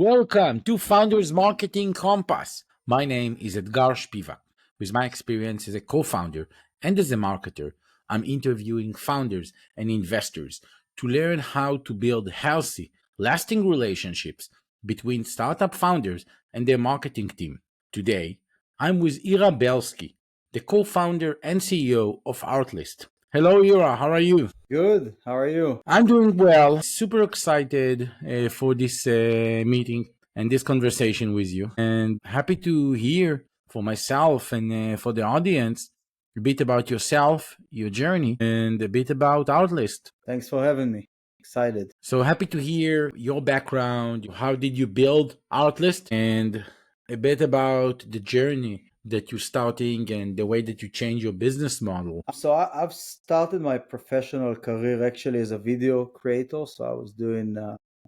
Welcome to Founders Marketing Compass. My name is Etgar Shpivak. With my experience as a co-founder and as a marketer, I'm interviewing founders and investors to learn how to build healthy, lasting relationships between startup founders and their marketing team. Today, I'm with Ira Belsky, the co-founder and CEO of Artlist. Hello, Ira. How are you? Good. How are you? I'm doing well. Super excited for this meeting and this conversation with you, and happy to hear for myself and for the audience a bit about yourself, your journey, and a bit about Outlist. Thanks for having me. Excited. So happy to hear your background. How did you build Outlist, and a bit about the journey that you're starting and the way that you change your business model. I've started my professional career actually as a video creator. So I was doing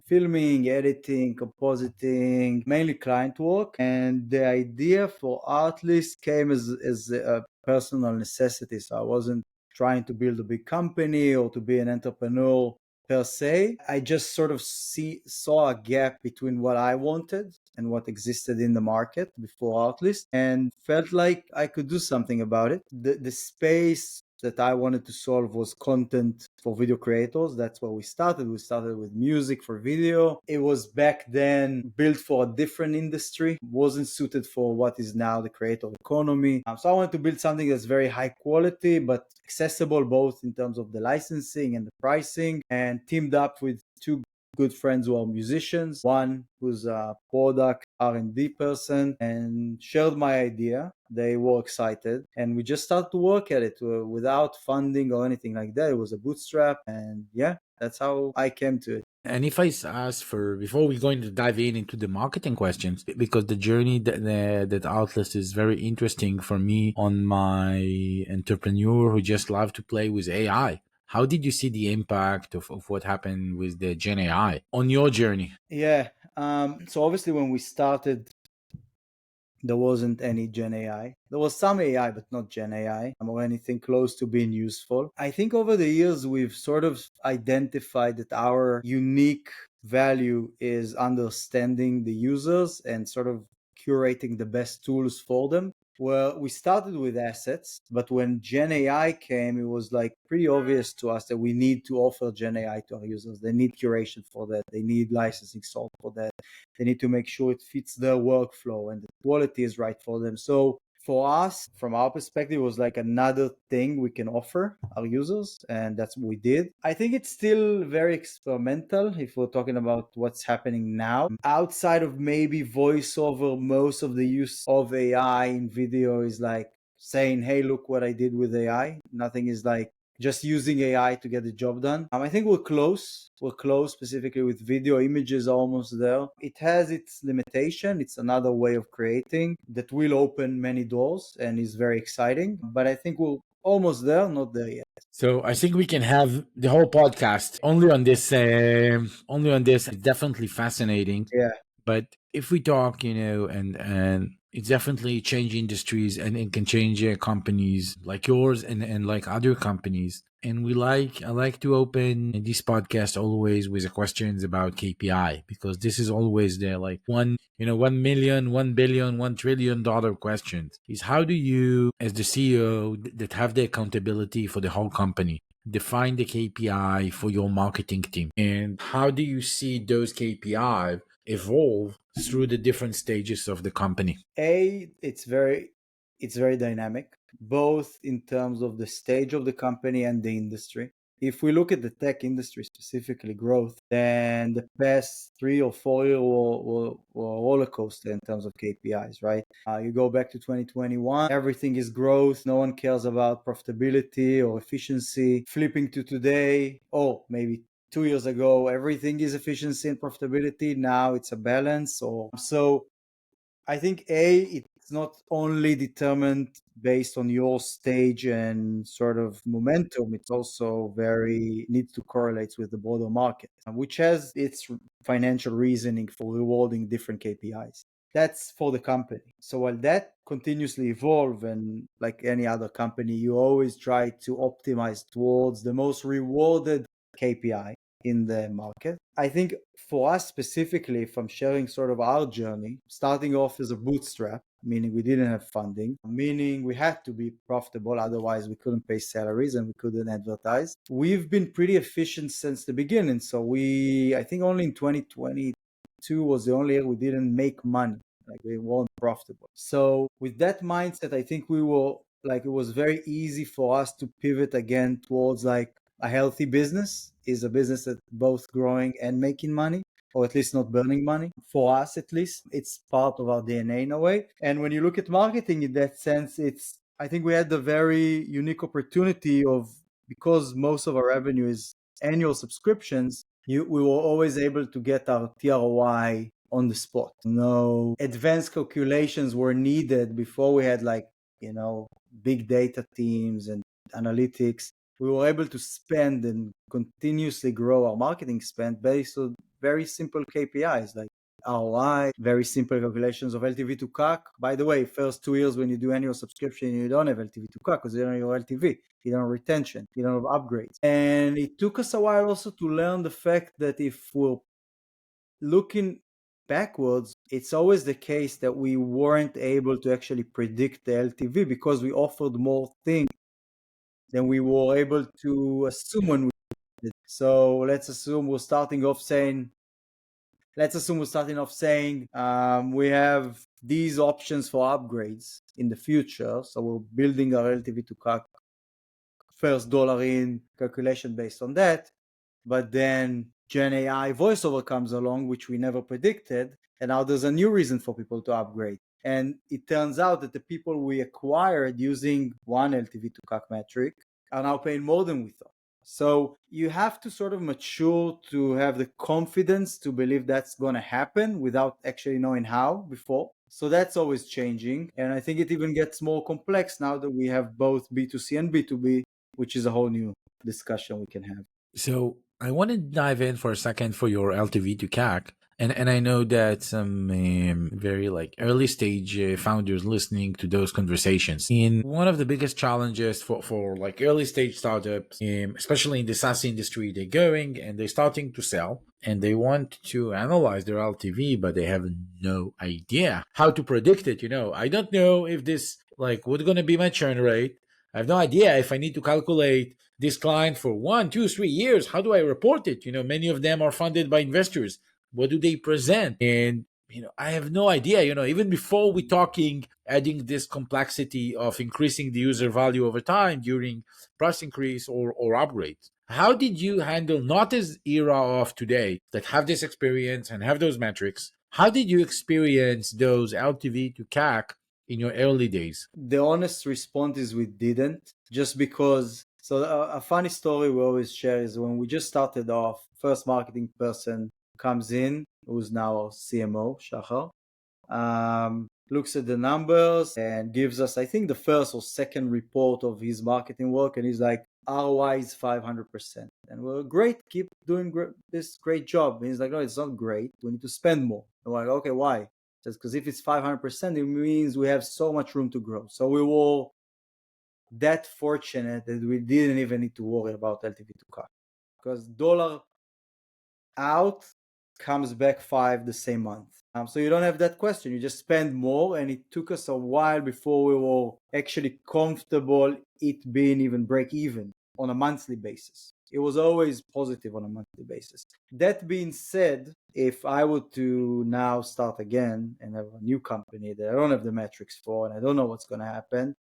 filming, editing, compositing, mainly client work. And the idea for Artlist came as a personal necessity. So I wasn't trying to build a big company or to be an entrepreneur per se. I just sort of saw a gap between what I wanted and what existed in the market before Artlist and felt like I could do something about it. The space that I wanted to solve was content for video creators. That's where we started. We started with music for video. It was back then built for a different industry, wasn't suited for what is now the creator economy. So I wanted to build something that's very high quality, but accessible both in terms of the licensing and the pricing, and teamed up with two good friends who are musicians, one who's a product R&D person, and shared my idea. They were excited and we just started to work at it without funding or anything like that. It was a bootstrap, and yeah, that's how I came to it. And if I ask for, before we going to dive into the marketing questions, because the journey that Outlist is very interesting for me on my entrepreneur who just love to play with AI. How did you see the impact of what happened with the Gen AI on your journey? Yeah. So obviously when we started, there wasn't any Gen AI. There was some AI, but not Gen AI or anything close to being useful. I think over the years, we've sort of identified that our unique value is understanding the users and sort of curating the best tools for them. Well, we started with assets, but when Gen AI came, it was like pretty obvious to us that we need to offer Gen AI to our users. They need curation for that. They need licensing sold for that. They need to make sure it fits their workflow and the quality is right for them. So for us, from our perspective, it was like another thing we can offer our users, and that's what we did. I think it's still very experimental if we're talking about what's happening now. Outside of maybe voiceover, most of the use of AI in video is like saying, hey, look what I did with AI. Nothing is like just using AI to get the job done. I think we're close. We're close specifically with video. Images are almost there. It has its limitation. It's another way of creating that will open many doors and is very exciting. But I think we're almost there, not there yet. So I think we can have the whole podcast only on this. Only on this. It's definitely fascinating. Yeah. But if we talk, and it's definitely change industries, and it can change companies like yours and like other companies. And I like to open this podcast always with the questions about KPI, because this is always there, like 1 million, 1 billion, $1 trillion questions is how do you, as the CEO that have the accountability for the whole company, define the KPI for your marketing team, and how do you see those KPI evolve through the different stages of the company? It's very dynamic, both in terms of the stage of the company and the industry. If we look at the tech industry, specifically growth, then the past 3 or 4 years were a roller coaster in terms of KPIs, right? You go back to 2021, everything is growth. No one cares about profitability or efficiency. Flipping to today, or maybe 2 years ago, everything is efficiency and profitability. Now it's a balance. Or so I think it's not only determined based on your stage and sort of momentum. It's also very needs to correlate with the broader market, which has its financial reasoning for rewarding different KPIs. That's for the company. So while that continuously evolve, and like any other company, you always try to optimize towards the most rewarded KPI. in the market. I think for us specifically, if I'm sharing sort of our journey, starting off as a bootstrap, meaning we didn't have funding, meaning we had to be profitable, otherwise we couldn't pay salaries and we couldn't advertise. We've been pretty efficient since the beginning. So I think only in 2022 was the only year we didn't make money. Like we weren't profitable. So with that mindset, I think we were like, it was very easy for us to pivot again towards like a healthy business is a business that's both growing and making money, or at least not burning money. For us, at least, it's part of our DNA in a way. And when you look at marketing in that sense, I think we had the very unique opportunity of, because most of our revenue is annual subscriptions, we were always able to get our TROI on the spot. No advanced calculations were needed before we had like, big data teams and analytics. We were able to spend and continuously grow our marketing spend based on very simple KPIs like ROI, very simple calculations of LTV to CAC. By the way, first 2 years when you do annual subscription, you don't have LTV to CAC because you don't have your LTV, you don't have retention, you don't have upgrades. And it took us a while also to learn the fact that if we're looking backwards, it's always the case that we weren't able to actually predict the LTV because we offered more things than we were able to assume when we did. So let's assume we're starting off saying we have these options for upgrades in the future. So we're building our LTV to CAC first dollar in calculation based on that. But then Gen AI voiceover comes along, which we never predicted. And now there's a new reason for people to upgrade. And it turns out that the people we acquired using one LTV to CAC metric are now paying more than we thought. So you have to sort of mature to have the confidence to believe that's going to happen without actually knowing how before. So that's always changing. And I think it even gets more complex now that we have both B2C and B2B, which is a whole new discussion we can have. So I want to dive in for a second for your LTV to CAC. And I know that some very like early stage founders listening to those conversations. In one of the biggest challenges for like early stage startups, especially in the SaaS industry, they're going and they're starting to sell and they want to analyze their LTV, but they have no idea how to predict it. I don't know if this like what's going to be my churn rate. I have no idea if I need to calculate this client for 1, 2, 3 years. How do I report it? Many of them are funded by investors. What do they present? And I have no idea. Even before we talking, adding this complexity of increasing the user value over time during price increase or upgrades. How did you handle, not as era of today that have this experience and have those metrics? How did you experience those LTV to CAC in your early days? The honest response is we didn't, just because. So a funny story we always share is when we just started off, first marketing person comes in, who's now our CMO, Shachar, looks at the numbers and gives us, I think, the first or second report of his marketing work. And he's like, ROI is 500%. And we're great, keep doing this great job. And he's like, no, it's not great. We need to spend more. And we're like, okay, why? Just because if it's 500%, it means we have so much room to grow. So we were that fortunate that we didn't even need to worry about LTV to CAC, because dollar out comes back 5 the same month. So you don't have that question. You just spend more, and it took us a while before we were actually comfortable it being even break even on a monthly basis. It was always positive on a monthly basis. That being said, if I were to now start again and have a new company that I don't have the metrics for and I don't know what's going to happen,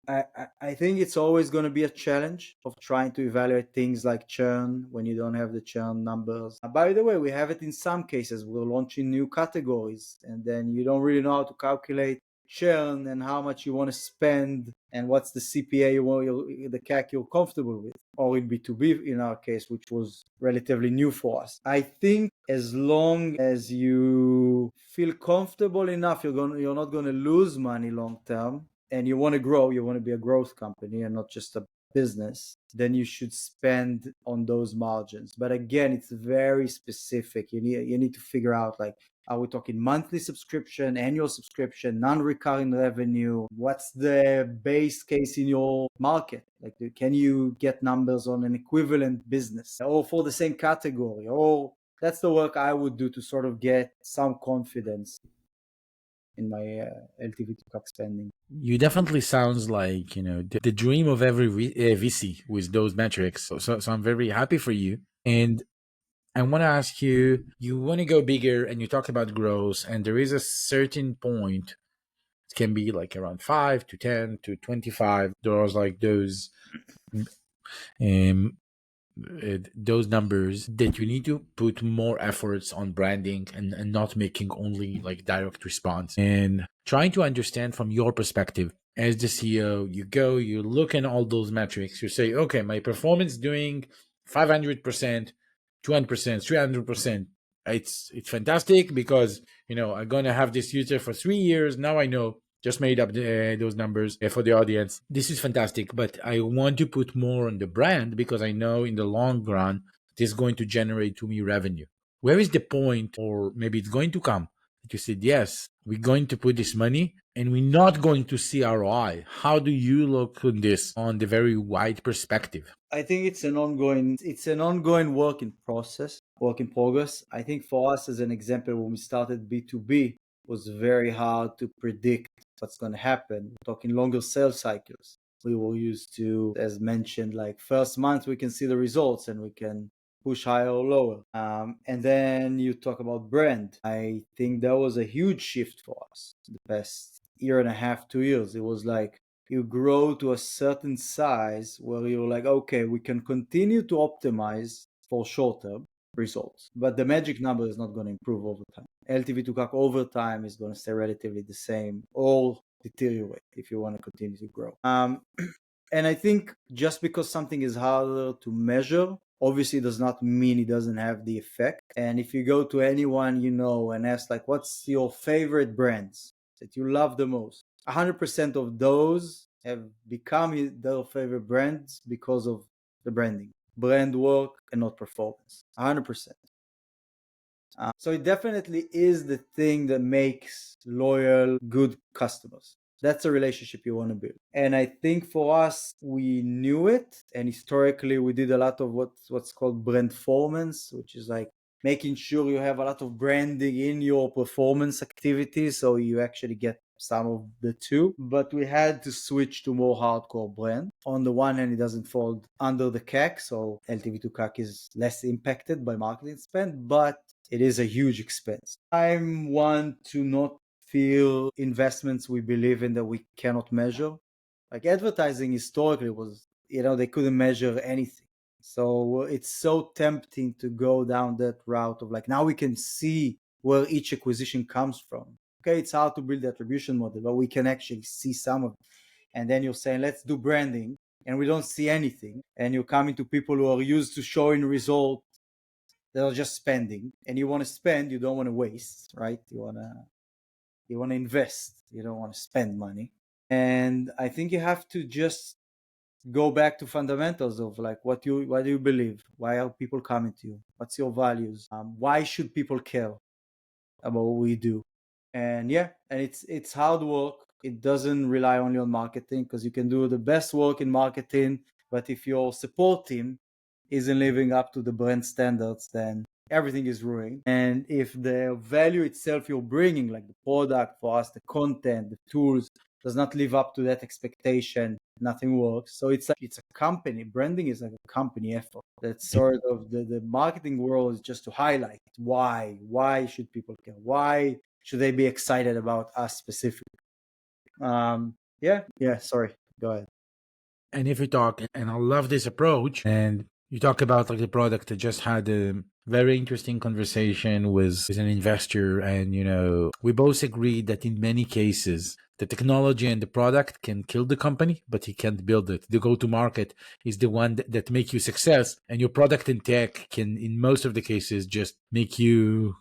I think it's always going to be a challenge of trying to evaluate things like churn when you don't have the churn numbers. By the way, we have it in some cases. We're launching new categories and then you don't really know how to calculate churn and how much you want to spend and what's the CPA the CAC you're comfortable with. Or in B2B in our case, which was relatively new for us. I think as long as you feel comfortable enough, you're not going to lose money long term. And you want to grow, you want to be a growth company and not just a business, then you should spend on those margins. But again, it's very specific. You need to figure out, like, are we talking monthly subscription, annual subscription, non-recurring revenue? What's the base case in your market? Like, can you get numbers on an equivalent business or for the same category? Or that's the work I would do to sort of get some confidence in my LTV to CAC spending. You definitely sounds like, the dream of every VC with those metrics. So I'm very happy for you. And I want to ask you, you want to go bigger and you talk about growth, and there is a certain point, it can be like around 5 to 10 to 25. There's like um, those numbers that you need to put more efforts on branding, and not making only like direct response, and trying to understand from your perspective as the CEO. You look at all those metrics, you say, okay, my performance doing 500%, 200%, 300%. It's fantastic because I'm gonna have this user for 3 years. Now I know, just made up those numbers for the audience. This is fantastic, but I want to put more on the brand because I know in the long run it is going to generate to me revenue. Where is the point, or maybe it's going to come, that you said, yes, we're going to put this money and we're not going to see ROI? How do you look on this on the very wide perspective? I think it's an ongoing work in progress. I think for us, as an example, when we started B2B, was very hard to predict what's going to happen. We're talking longer sales cycles. We were used to, as mentioned, like first month we can see the results and we can push higher or lower. And then you talk about brand. I think that was a huge shift for us the past year and a half, 2 years. It was like you grow to a certain size where you're like, okay, we can continue to optimize for short-term results, but the magic number is not going to improve over time. LTV to CAC over time is going to stay relatively the same or deteriorate if you want to continue to grow. And I think just because something is harder to measure, obviously does not mean it doesn't have the effect. And if you go to anyone you know and ask, like, what's your favorite brands that you love the most, 100% of those have become their favorite brands because of the brand work and not performance. 100%. So it definitely is the thing that makes loyal, good customers. That's a relationship you want to build. And I think for us, we knew it. And historically, we did a lot of what's called brandformance, which is like making sure you have a lot of branding in your performance activities, so you actually get some of the two. But we had to switch to more hardcore brand. On the one hand, it doesn't fall under the CAC, so LTV to CAC is less impacted by marketing spend, but it is a huge expense. I'm one to not feel investments we believe in that we cannot measure. Like advertising historically was, they couldn't measure anything. So it's so tempting to go down that route of like, now we can see where each acquisition comes from. Okay, it's hard to build the attribution model, but we can actually see some of it. And then you're saying, let's do branding, and we don't see anything. And you're coming to people who are used to showing results that are just spending, and you want to spend, you don't want to waste, right? You want to invest, you don't want to spend money. And I think you have to just go back to fundamentals of like, what do you believe? Why are people coming to you? What's your values? Why should people care about what we do? And it's hard work. It doesn't rely only on marketing, because you can do the best work in marketing, but if your support team isn't living up to the brand standards, then everything is ruined. And if the value itself you're bringing, like the product, for us, the content, the tools, does not live up to that expectation, nothing works. So it's a company. Branding is like a company effort. That's sort of the marketing world is just to highlight why should people care? Why should they be excited about us specifically? Sorry, go ahead. And if we talk, and I love this approach, and you talk about like the product, I just had a very interesting conversation with an investor, and we both agreed that in many cases the technology and the product can kill the company, but he can't build it. The go-to-market is the one that make you success, and your product and tech can, in most of the cases, just make you,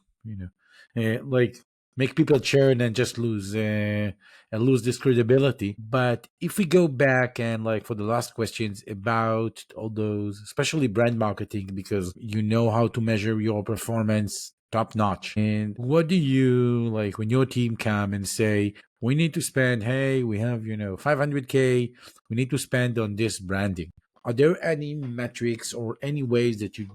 like make people churn and just lose this credibility. But if we go back and like for the last questions about all those, especially brand marketing, because you know how to measure your performance top notch. And what do you like when your team come and say, we need to spend, hey, we have, 500K, we need to spend on this branding. Are there any metrics or any ways that you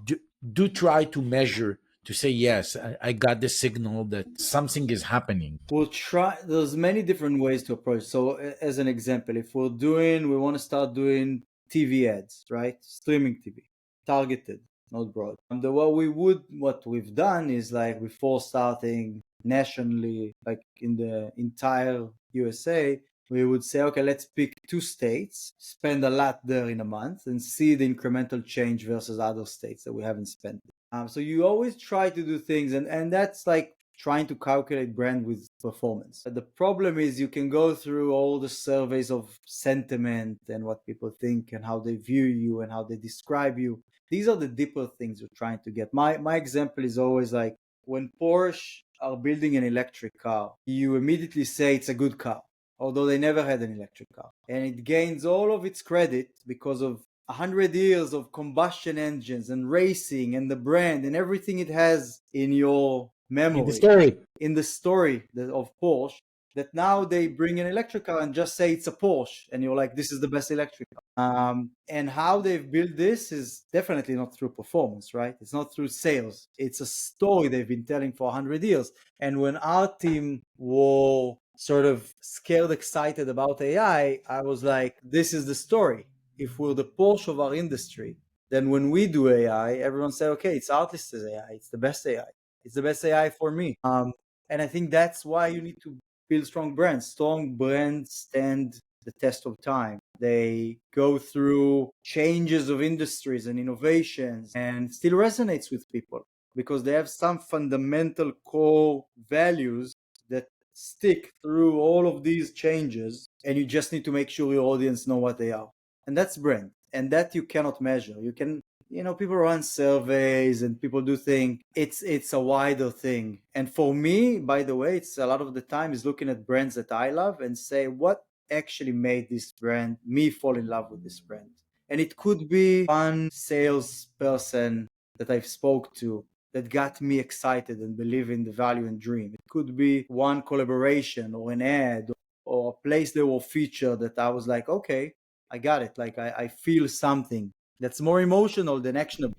do try to measure to say, yes, I got the signal that something is happening? We'll try. There's many different ways to approach. So, as an example, if we want to start doing TV ads, right? Streaming TV, targeted, not broad. What we've done is like before starting nationally, like in the entire USA, we would say, okay, let's pick 2 states, spend a lot there in a month, and see the incremental change versus other states that we haven't spent. So you always try to do things, and that's like trying to calculate brand with performance. But the problem is you can go through all the surveys of sentiment and what people think and how they view you and how they describe you. These are the deeper things you're trying to get. My example is always like when Porsche are building an electric car, you immediately say it's a good car, although they never had an electric car. And it gains all of its credit because of 100 years of combustion engines and racing and the brand and everything it has in your In the memory, story, in the story of Porsche, that now they bring an electric car and just say it's a Porsche, and you're like, this is the best electric car. And how they've built this is definitely not through performance, right? It's not through sales. It's a story they've been telling for 100 years. And when our team were sort of scared, excited about AI, I was like, this is the story. If we're the Porsche of our industry, then when we do AI, everyone say, okay, it's Artlist's AI. It's the best AI. It's the best AI for me. And I think that's why you need to build strong brands. Strong brands stand the test of time. They go through changes of industries and innovations and still resonates with people because they have some fundamental core values that stick through all of these changes, and you just need to make sure your audience know what they are. And that's brand. And that you cannot measure. You can, people run surveys and people do think it's a wider thing. And for me, by the way, it's a lot of the time is looking at brands that I love and say, what actually made this brand, me fall in love with this brand? And it could be one salesperson that I've spoke to that got me excited and believe in the value and dream. It could be one collaboration or an ad or a place they were featured that I was like, okay, I got it. Like I feel something that's more emotional than actionable.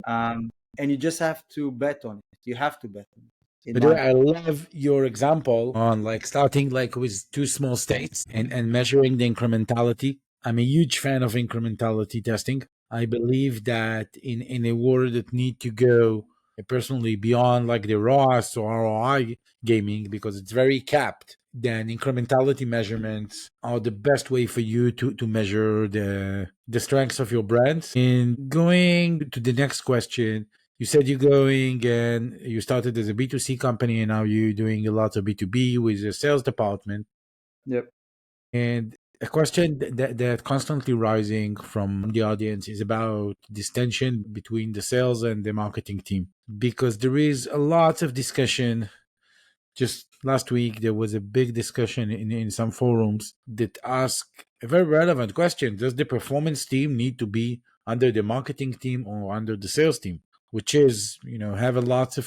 And you just have to bet on it. You have to bet on it, in by the way, my. I love your example on like starting like with two small states and measuring the incrementality. I'm a huge fan of incrementality testing. I believe that in a world that need to go personally beyond like the ROAS or ROI gaming because it's very capped, then incrementality measurements are the best way for you to measure the strengths of your brands. And going to the next question, you said you're going and you started as a B2C company and now you're doing a lot of B2B with the sales department. Yep. And a question that constantly rising from the audience is about this tension between the sales and the marketing team. Because there is a lot of discussion. Just last week, there was a big discussion in some forums that ask a very relevant question. Does the performance team need to be under the marketing team or under the sales team? Which is, have a lots of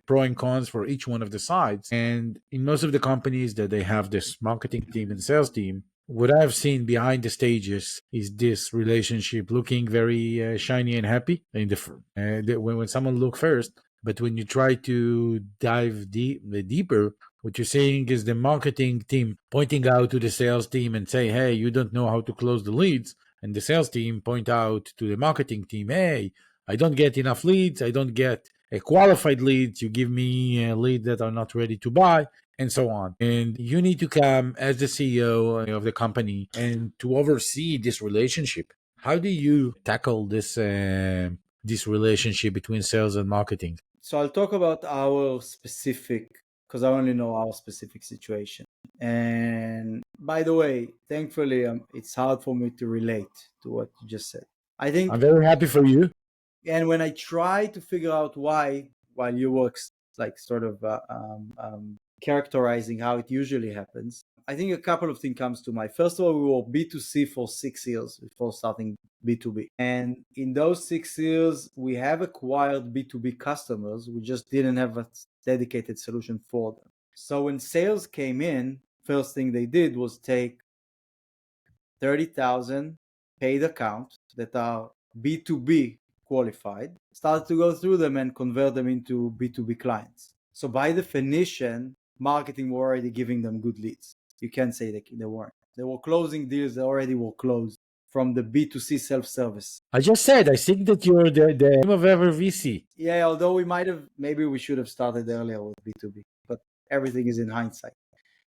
pro and cons for each one of the sides. And in most of the companies that they have this marketing team and sales team, what I've seen behind the stages is this relationship looking very shiny and happy in when someone look first, but when you try to dive deeper, what you're saying is the marketing team pointing out to the sales team and say, hey, you don't know how to close the leads. And the sales team point out to the marketing team, hey, I don't get enough leads. I don't get a qualified leads. You give me a lead that are not ready to buy and so on. And you need to come as the CEO of the company and to oversee this relationship. How do you tackle this relationship between sales and marketing? So I'll talk about our specific, because I only know our specific situation. And by the way, thankfully, it's hard for me to relate to what you just said. I think, I'm very happy for you. and when I try to figure out why, while you were like sort of characterizing how it usually happens. I think a couple of things comes to mind. First of all, we were B2C for 6 years before starting B2B. And in those 6 years, we have acquired B2B customers. We just didn't have a dedicated solution for them. So when sales came in, first thing they did was take 30,000 paid accounts that are B2B qualified, start to go through them and convert them into B2B clients. So by definition, marketing were already giving them good leads. You can't say they weren't. They were closing deals that already were closed from the B2C self-service. I just said, I think that you're the name of every VC. Yeah, although maybe we should have started earlier with B2B, but everything is in hindsight.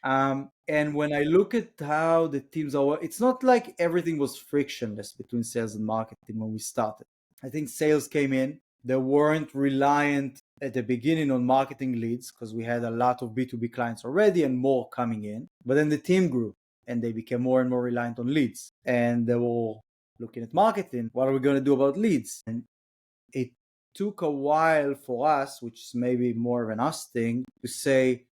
And when I look at how the teams are, it's not like everything was frictionless between sales and marketing when we started. I think sales came in. They weren't reliant at the beginning on marketing leads because we had a lot of B2B clients already and more coming in. But then the team grew and they became more and more reliant on leads. And they were looking at marketing. What are we going to do about leads? And it took a while for us, which is maybe more of an us thing, to say,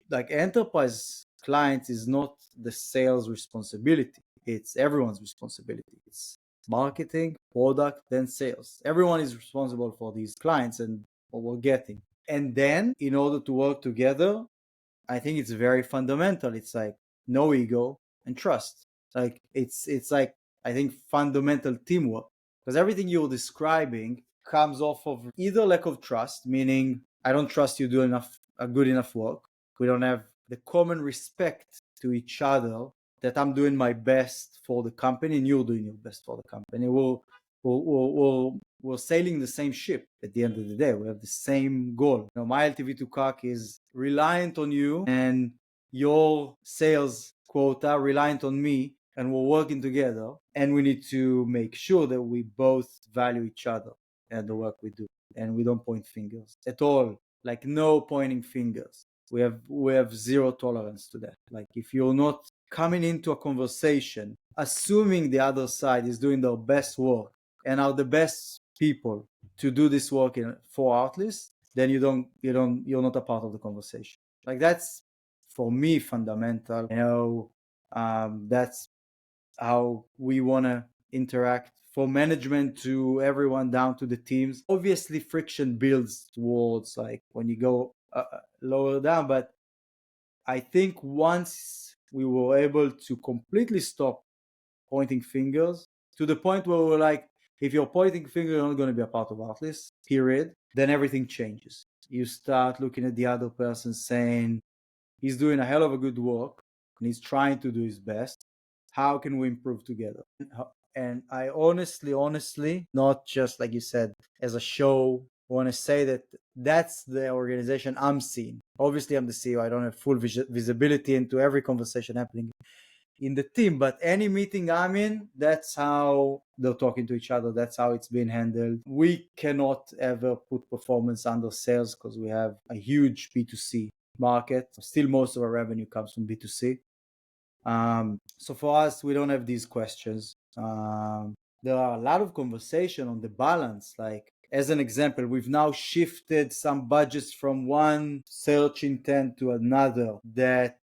like, enterprise clients is not the sales responsibility. It's everyone's responsibility. It's marketing, product, then sales. Everyone is responsible for these clients and what we're getting. And then in order to work together, I think it's very fundamental. It's like no ego and trust. It's like I think fundamental teamwork, because everything you're describing comes off of either lack of trust, meaning I don't trust you do a good enough work. We don't have the common respect to each other that I'm doing my best for the company and you're doing your best for the company. We're sailing the same ship at the end of the day. We have the same goal. My LTV to CAC is reliant on you and your sales quota reliant on me, and we're working together, and we need to make sure that we both value each other and the work we do, and we don't point fingers at all. Like, no pointing fingers. We have zero tolerance to that. Like, if you're not coming into a conversation assuming the other side is doing their best work and are the best people to do this work for Artlist, then you're not a part of the conversation. Like, that's for me fundamental. That's how we want to interact, from management to everyone down to the teams. Obviously friction builds towards, like, when you go lower down, but I think once we were able to completely stop pointing fingers, to the point where we're like, if you're pointing finger, you're not going to be a part of Artlist, period, then everything changes. You start looking at the other person saying, he's doing a hell of a good work and he's trying to do his best. How can we improve together? And I honestly, not just like you said, as a show, want to say that that's the organization I'm seeing. Obviously, I'm the CEO. I don't have full visibility into every conversation happening in the team, but any meeting I'm in, that's how they're talking to each other. That's how it's being handled. We cannot ever put performance under sales because we have a huge B2C market. Still, most of our revenue comes from B2C. So for us, we don't have these questions. There are a lot of conversation on the balance. Like, as an example, we've now shifted some budgets from one search intent to another that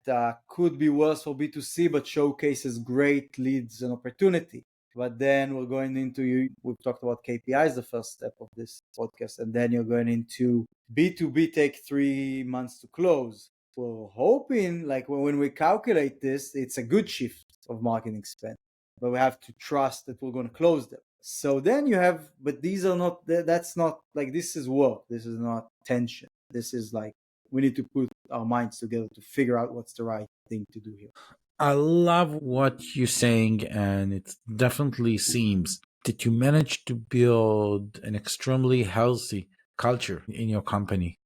could be worse for B2C, but showcases great leads and opportunity. But then we're going into, we've talked about KPIs, the first step of this podcast, and then you're going into B2B take 3 months to close. We're hoping, like, when we calculate this, it's a good shift of marketing spend, but we have to trust that we're going to close them. So then you have, but these are not, that's not, like, this is work. This is not tension. This is like, we need to put our minds together to figure out what's the right thing to do here. I love what you're saying, and it definitely seems that you managed to build an extremely healthy culture in your company.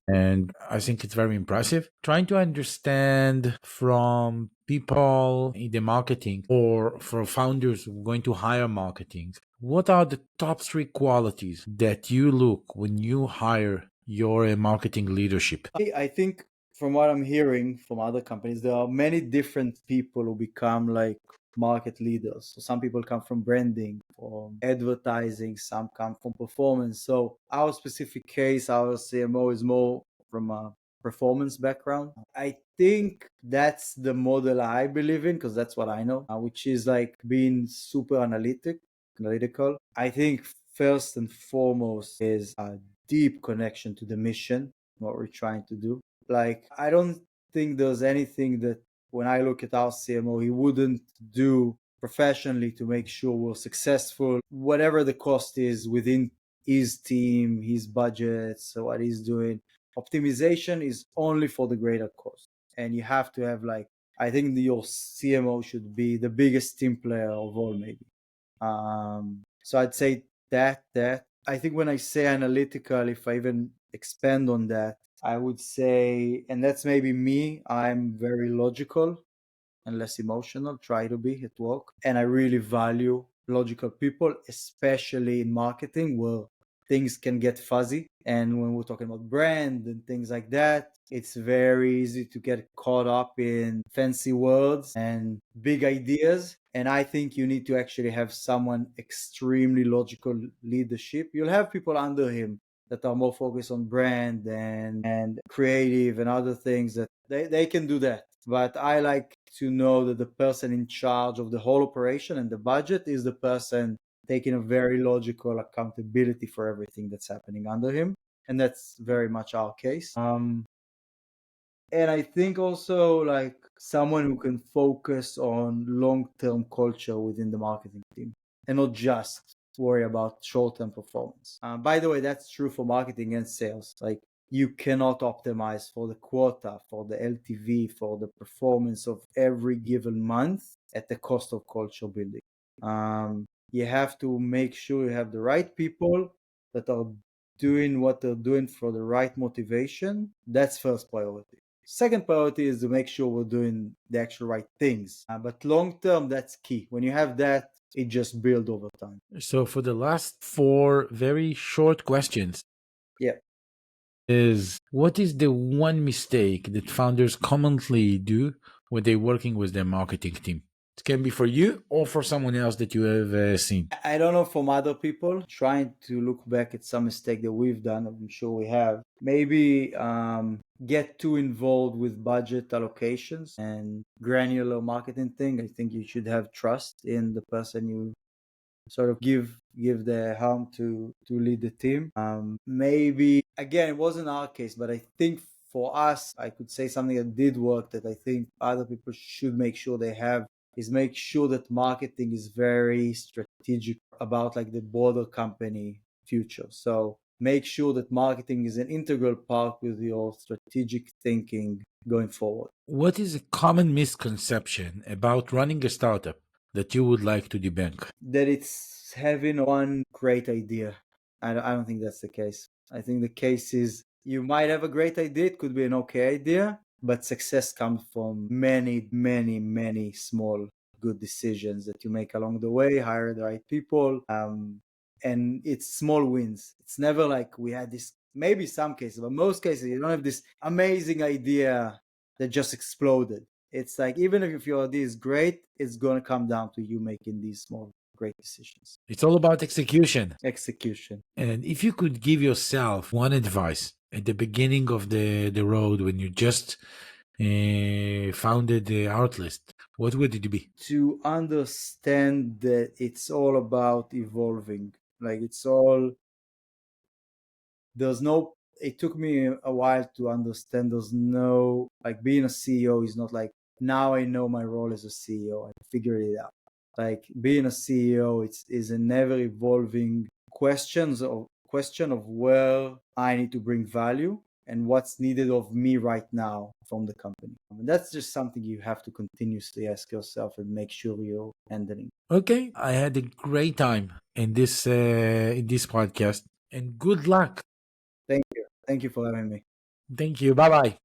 And I think it's very impressive. Trying to understand from people in the marketing or for founders who are going to hire marketing, what are the top 3 qualities that you look when you hire your marketing leadership? I think from what I'm hearing from other companies, there are many different people who become like market leaders. So some people come from branding, from advertising, some come from performance. So our specific case, our CMO is more from a performance background. I think that's the model I believe in because that's what I know, which is like being super analytical. I think first and foremost is a deep connection to the mission, what we're trying to do. Like, I don't think there's anything that when I look at our CMO, he wouldn't do professionally to make sure we're successful, whatever the cost is within his team, his budget, so what he's doing. Optimization is only for the greater cost. And you have to have like, I think your CMO should be the biggest team player of all, maybe. So I'd say that. I think when I say analytical, if I even expand on that, I would say, and that's maybe me, I'm very logical and less emotional, try to be at work. And I really value logical people, especially in marketing where things can get fuzzy. And when we're talking about brand and things like that, it's very easy to get caught up in fancy words and big ideas. And I think you need to actually have someone extremely logical leadership. You'll have people under him that are more focused on brand and creative and other things that they can do that. But I like to know that the person in charge of the whole operation and the budget is the person taking a very logical accountability for everything that's happening under him. And that's very much our case. And I think also like someone who can focus on long-term culture within the marketing team and not just worry about short-term performance. By the way, that's true for marketing and sales. Like you cannot optimize for the quota, for the LTV, for the performance of every given month at the cost of culture building. You have to make sure you have the right people that are doing what they're doing for the right motivation. That's first priority. Second priority is to make sure we're doing the actual right things. But long term, that's key. When you have that, it just builds over time. So for the last four very short questions, Yeah. is what is the one mistake that founders commonly do when they're working with their marketing team? It can be for you or for someone else that you have seen. I don't know from other people. Trying to look back at some mistake that we've done, I'm sure we have. Maybe get too involved with budget allocations and granular marketing thing. I think you should have trust in the person you sort of give the helm to lead the team. Maybe again, it wasn't our case, but I think for us, I could say something that did work that I think other people should make sure they have is make sure that marketing is very strategic about like the broader company future. So make sure that marketing is an integral part with your strategic thinking going forward. What is a common misconception about running a startup that you would like to debunk? That it's having one great idea. I don't think that's the case. I think the case is you might have a great idea, it could be an okay idea, but success comes from many, many, many small good decisions that you make along the way, hire the right people, and it's small wins. It's never like we had this, maybe some cases, but most cases you don't have this amazing idea that just exploded. It's like even if your idea is great, it's going to come down to you making these small great decisions. It's all about execution. Execution. And if you could give yourself one advice at the beginning of the road when you just founded the Artlist, what would it be? To understand that it's all about evolving. Like it's all, there's no, it took me a while to understand there's no, like being a CEO is not like, now I know my role as a CEO, I figured it out. Like being a CEO, is a never evolving question of where I need to bring value and what's needed of me right now from the company. And that's just something you have to continuously ask yourself and make sure you're handling. Okay, I had a great time in this podcast, and good luck. Thank you. Thank you for having me. Thank you. Bye bye.